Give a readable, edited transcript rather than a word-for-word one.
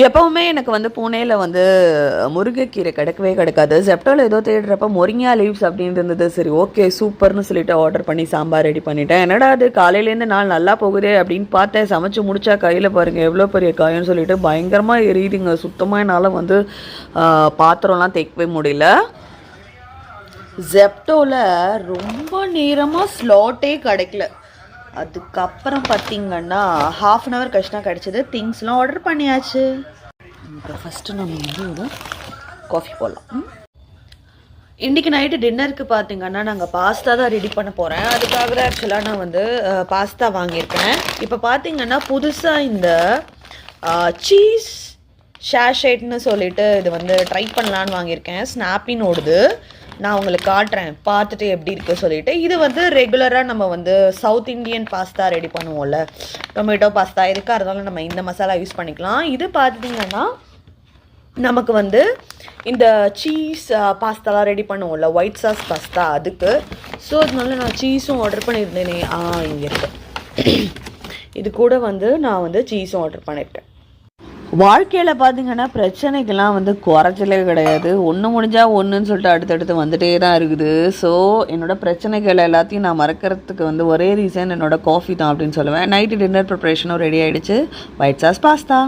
எப்பவுமே எனக்கு வந்து பூனேல வந்து முருங்கைக்கீரை கிடைக்கவே கிடைக்காது. ஜெப்டோல ஏதோ தேடுறப்ப மொரிங்கா லீவ்ஸ் அப்படின்னு இருந்தது. சரி ஓகே சூப்பர்னு சொல்லிட்டு ஆர்டர் பண்ணி சாம்பார் ரெடி பண்ணிட்டேன். என்னடா அது காலையிலேருந்து நாள் நல்லா போகுதே அப்படின்னு பார்த்தேன். சமைச்சு முடிச்சா கையில் பாருங்கள் எவ்வளோ பெரிய காயம்னு சொல்லிட்டு பயங்கரமாக எரியுதுங்க. சுத்தமாக என்னால் வந்து பாத்திரம்லாம் தேய்க்கவே முடியல. ஜெப்டோவில் ரொம்ப நேரமாக ஸ்லாட்டே கிடைக்கல. அதுக்கப்புறம் பார்த்தீங்கன்னா ½ அன் ஹவர் கழிச்சு தான் கிடச்சிது. திங்ஸ்லாம் ஆர்டர் பண்ணியாச்சு. இப்போ ஃபஸ்ட்டு நம்ம வந்து ஒரு காஃபி போடலாம். இன்றைக்கி நைட்டு டின்னருக்கு பார்த்தீங்கன்னா நாங்கள் பாஸ்தா தான் ரெடி பண்ண போகிறேன். அதுக்காக தான் ஆக்சுவலாக நான் வந்து பாஸ்தா வாங்கியிருக்கேன். இப்போ பார்த்தீங்கன்னா புதுசாக இந்த சீஸ் ஷேஷேட்னு சொல்லிட்டு இது வந்து ட்ரை பண்ணலான்னு வாங்கியிருக்கேன். ஸ்னாப்பின்னு ஓடுது. நான் உங்களுக்கு காட்டுறேன் பார்த்துட்டு எப்படி இருக்குது சொல்லிவிட்டு. இது வந்து ரெகுலராக நம்ம வந்து சவுத் இண்டியன் பாஸ்தா ரெடி பண்ணுவோம்ல, டொமேட்டோ பாஸ்தா எதுக்காக இருந்தாலும் நம்ம இந்த மசாலா யூஸ் பண்ணிக்கலாம். இது பார்த்துட்டிங்கன்னா நமக்கு வந்து இந்த சீஸ் பாஸ்தாலாம் ரெடி பண்ணுவோம்ல, ஒயிட் சாஸ் பாஸ்தா அதுக்கு. ஸோ அதனால நான் சீஸும் ஆர்டர் பண்ணியிருந்தேனே. இங்கே இருக்கு. இது கூட வந்து நான் வந்து சீஸும் ஆர்டர் பண்ணியிருக்கேன். வாழ்க்கையில் பார்த்தீங்கன்னா பிரச்சனைக்கெல்லாம் வந்து குறைச்சலே கிடையாது. ஒன்று முடிஞ்சால் ஒன்றுன்னு சொல்லிட்டு அடுத்தடுத்து வந்துகிட்டே தான் இருக்குது. ஸோ என்னோடய பிரச்சனைகள் எல்லாத்தையும் நான் மறக்கிறதுக்கு வந்து ஒரே ரீசன் என்னோடய காஃபி தான் அப்படின்னு சொல்லுவேன். நைட்டு டின்னர் ப்ரிப்ரேஷனும் ரெடி ஆகிடுச்சு. White sauce pasta.